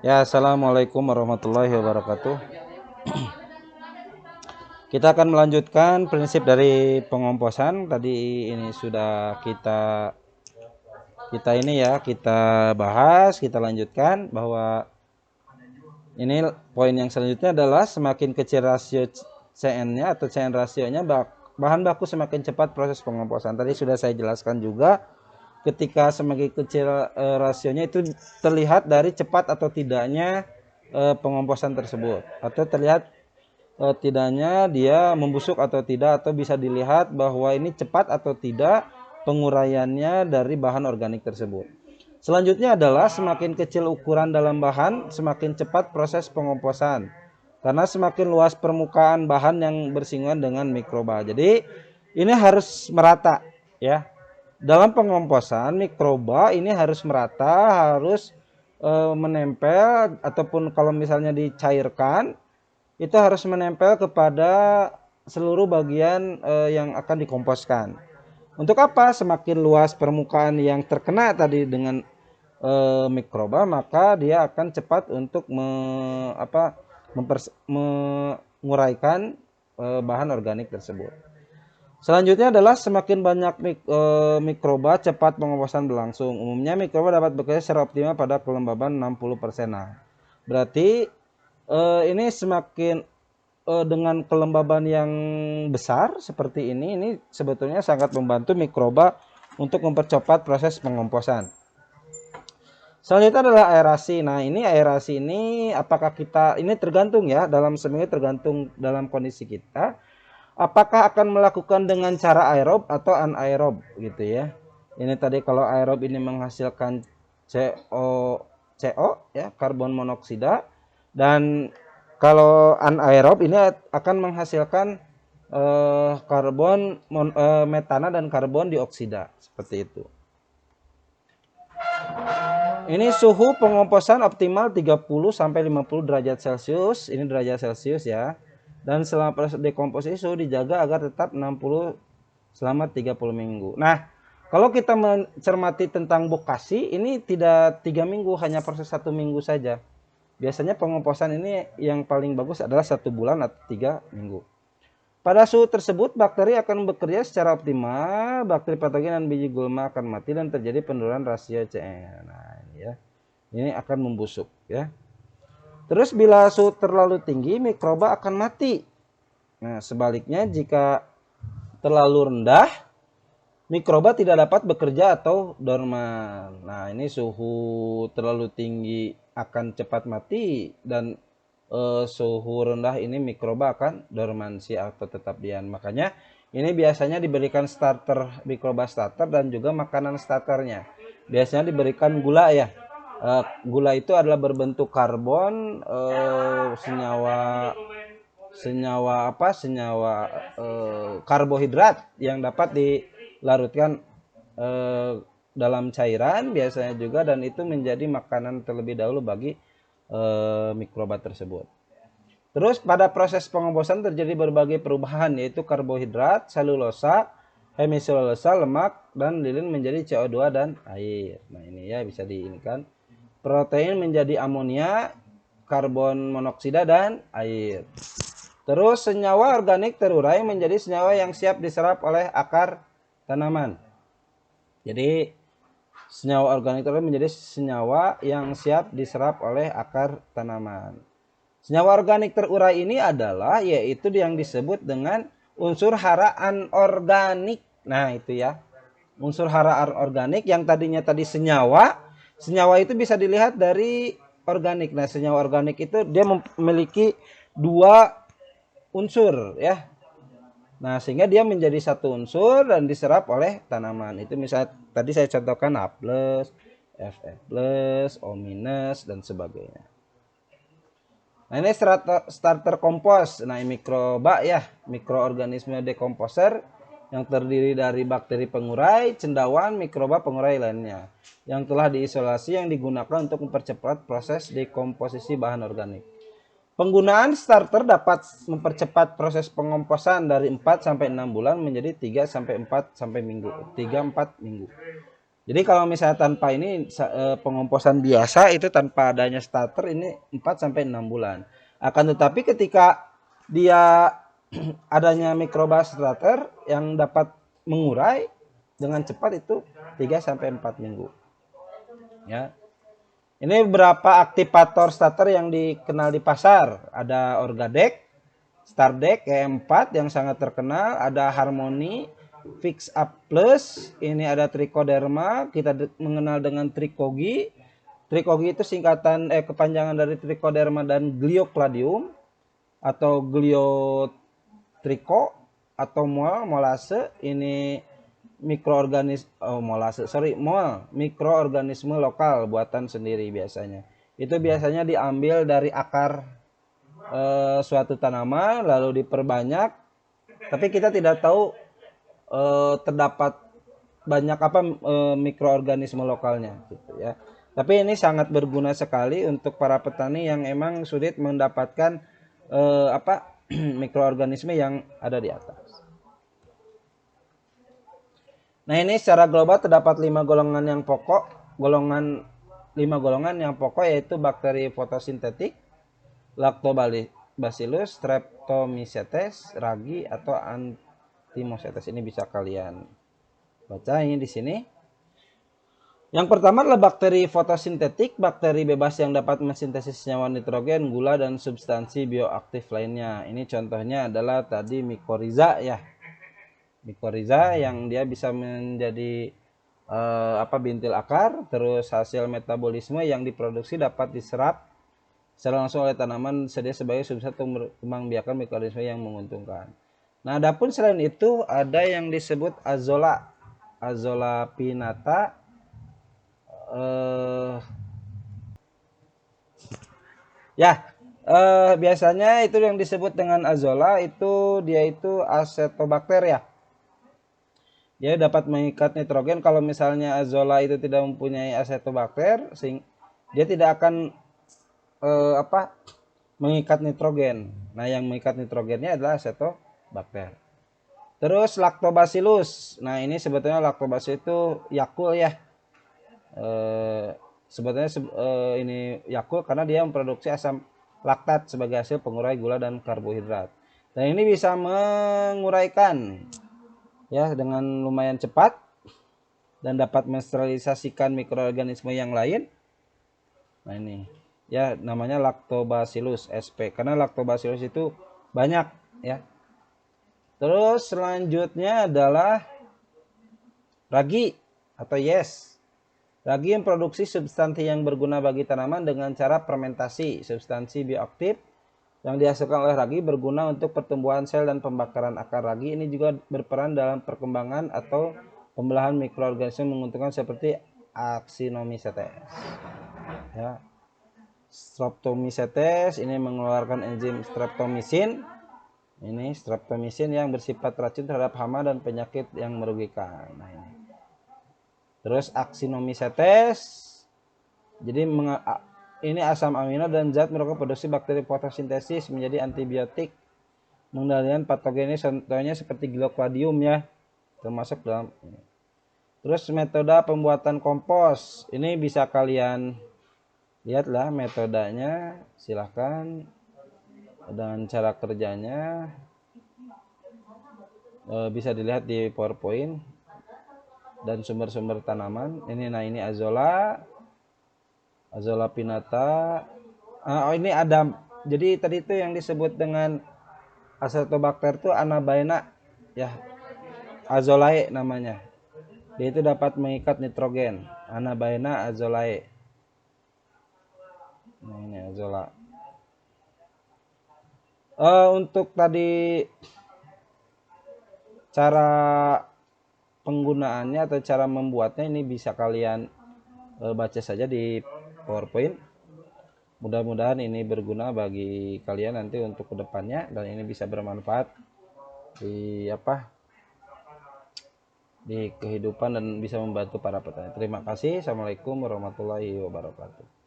Ya, assalamualaikum warahmatullahi wabarakatuh. Kita akan melanjutkan prinsip dari pengomposan. Tadi ini sudah kita bahas, kita lanjutkan bahwa ini poin yang selanjutnya adalah semakin kecil rasio CN-nya atau CN rasionya, bahan baku semakin cepat proses pengomposan. Tadi sudah saya jelaskan juga, ketika semakin kecil rasionya itu terlihat dari cepat atau tidaknya pengomposan tersebut, atau terlihat tidaknya dia membusuk atau tidak, atau bisa dilihat bahwa ini cepat atau tidak penguraiannya dari bahan organik tersebut. Selanjutnya adalah semakin kecil ukuran dalam bahan, semakin cepat proses pengomposan. Karena semakin luas permukaan bahan yang bersinggungan dengan mikroba. Jadi ini harus merata ya. Dalam pengomposan mikroba ini harus merata, harus menempel, ataupun kalau misalnya dicairkan itu harus menempel kepada seluruh bagian yang akan dikomposkan. Untuk apa? Semakin luas permukaan yang terkena tadi dengan mikroba, maka dia akan cepat untuk menguraikan bahan organik tersebut. Selanjutnya adalah semakin banyak mikroba, cepat pengomposan berlangsung. Umumnya mikroba dapat bekerja secara optimal pada kelembaban 60%. Nah, berarti ini semakin dengan kelembaban yang besar seperti ini sebetulnya sangat membantu mikroba untuk mempercepat proses pengomposan. Selanjutnya adalah aerasi. Nah, ini aerasi ini apakah kita, ini tergantung ya, dalam seminggu tergantung dalam kondisi kita, apakah akan melakukan dengan cara aerob atau anaerob gitu ya. Ini tadi kalau aerob ini menghasilkan CO ya, karbon monoksida, dan kalau anaerob ini akan menghasilkan metana dan karbon dioksida seperti itu. Ini suhu pengomposan optimal 30 sampai 50 derajat Celcius. Ini derajat Celcius ya. Dan selama proses dekomposisi suhu dijaga agar tetap 60 selama 30 minggu. Nah, kalau kita mencermati tentang bokasi, ini tidak 3 minggu, hanya proses 1 minggu saja. Biasanya pengomposan ini yang paling bagus adalah 1 bulan atau 3 minggu. Pada suhu tersebut, bakteri akan bekerja secara optimal, bakteri patogen dan biji gulma akan mati dan terjadi penurunan rasio CN. Nah, ini ya. Ini akan membusuk ya. Terus bila suhu terlalu tinggi, mikroba akan mati. Nah, sebaliknya jika terlalu rendah, mikroba tidak dapat bekerja atau dorman. Nah, ini suhu terlalu tinggi akan cepat mati, dan suhu rendah ini mikroba akan dormansi atau tetap diam. Makanya ini biasanya diberikan starter, mikroba starter, dan juga makanan starternya. Biasanya diberikan gula ya. Gula itu adalah berbentuk karbon, senyawa karbohidrat yang dapat dilarutkan dalam cairan biasanya juga, dan itu menjadi makanan terlebih dahulu bagi mikroba tersebut. Terus pada proses pengomposan terjadi berbagai perubahan, yaitu karbohidrat, selulosa, hemiselulosa, lemak, dan lilin menjadi CO2 dan air. Nah, ini ya bisa diinikan. Protein menjadi amonia, karbon monoksida, dan air. Terus senyawa organik terurai menjadi senyawa yang siap diserap oleh akar tanaman. Jadi senyawa organik terurai menjadi senyawa yang siap diserap oleh akar tanaman. Senyawa organik terurai ini adalah yaitu yang disebut dengan unsur hara anorganik. Nah, itu ya. Unsur hara anorganik yang tadinya tadi senyawa itu bisa dilihat dari organik. Nah, senyawa organik itu dia memiliki 2 unsur ya. Nah, sehingga dia menjadi satu unsur dan diserap oleh tanaman. Itu misalnya tadi saya contohkan A+, Fe+, O-, dan sebagainya. Nah, ini starter kompos. Nah, mikroba ya, mikroorganisme dekomposer yang terdiri dari bakteri pengurai, cendawan, mikroba pengurai lainnya yang telah diisolasi, yang digunakan untuk mempercepat proses dekomposisi bahan organik. Penggunaan starter dapat mempercepat proses pengomposan dari 4 sampai 6 bulan menjadi 3 sampai 4 minggu. Jadi kalau misalnya tanpa ini pengomposan biasa itu tanpa adanya starter ini 4 sampai 6 bulan. Akan tetapi ketika dia adanya mikroba starter yang dapat mengurai dengan cepat itu 3 sampai 4 minggu. Ya. Ini beberapa aktivator starter yang dikenal di pasar. Ada Orgadex, Stardex E4 yang sangat terkenal, ada Harmony, Fix Up Plus, ini ada Trichoderma, kita mengenal dengan Trichogy. Trichogy itu singkatan kepanjangan dari Trichoderma dan Gliocladium atau Gliotricho atau molase. Ini mikroorganisme lokal buatan sendiri biasanya. Itu biasanya diambil dari akar suatu tanaman lalu diperbanyak, tapi kita tidak tahu terdapat banyak apa mikroorganisme lokalnya gitu ya. Tapi ini sangat berguna sekali untuk para petani yang emang sulit mendapatkan mikroorganisme yang ada di atas. Nah, ini secara global terdapat 5 golongan yang pokok, 5 golongan yang pokok yaitu bakteri fotosintetik, Lactobacillus, Streptomycetes, Ragi atau Antimycetes. Ini bisa kalian baca ini di sini. Yang pertama adalah bakteri fotosintetik, bakteri bebas yang dapat mensintesis senyawa nitrogen, gula dan substansi bioaktif lainnya. Ini contohnya adalah tadi Mycorrhiza ya. Mycorrhiza yang dia bisa menjadi bintil akar, terus hasil metabolisme yang diproduksi dapat diserap secara langsung oleh tanaman sedia sebagai substrat untuk mengembangkan mikroorganisme yang menguntungkan. Nah, adapun selain itu ada yang disebut Azolla pinnata. Biasanya itu yang disebut dengan Azolla itu dia itu acetobacter ya. Dia dapat mengikat nitrogen. Kalau misalnya Azolla itu tidak mempunyai acetobacter, dia tidak akan mengikat nitrogen. Nah, yang mengikat nitrogennya adalah acetobacter. Terus Lactobacillus. Nah, ini sebetulnya Lactobacillus itu Yakult ya. Sebetulnya ini Yakult karena dia memproduksi asam laktat sebagai hasil pengurai gula dan karbohidrat. Dan ini bisa menguraikan ya dengan lumayan cepat dan dapat mensterilisasikan mikroorganisme yang lain. Nah, ini ya namanya Lactobacillus sp karena Lactobacillus itu banyak ya. Terus selanjutnya adalah ragi atau yes. Ragi memproduksi substansi yang berguna bagi tanaman dengan cara fermentasi. Substansi bioaktif yang dihasilkan oleh ragi berguna untuk pertumbuhan sel dan pembakaran akar. Ragi ini juga berperan dalam perkembangan atau pembelahan mikroorganisme menguntungkan seperti Actinomycetes. Ya. Streptomycetes ini mengeluarkan enzim streptomycin. Ini streptomycin yang bersifat racun terhadap hama dan penyakit yang merugikan. Nah, ini. Terus Actinomycetes. Jadi ini asam amino dan zat merupakan produksi bakteri fotosintesis menjadi antibiotik mengendalikan patogen. Ini contohnya seperti Gliocladium ya, termasuk dalam ini. Terus metode pembuatan kompos. Ini bisa kalian lihatlah metodenya, silahkan dengan cara kerjanya bisa dilihat di PowerPoint dan sumber-sumber tanaman. Ini Azolla pinnata. Ini ada. Jadi tadi itu yang disebut dengan acetobacter itu Anabaena ya. Azollae namanya. Dia itu dapat mengikat nitrogen. Anabaena azollae. Nah, ini Azolla. Untuk tadi cara penggunaannya atau cara membuatnya ini bisa kalian baca saja di PowerPoint. Mudah-mudahan ini berguna bagi kalian nanti untuk kedepannya dan ini bisa bermanfaat di kehidupan dan bisa membantu para petani. Terima kasih. Assalamualaikum warahmatullahi wabarakatuh.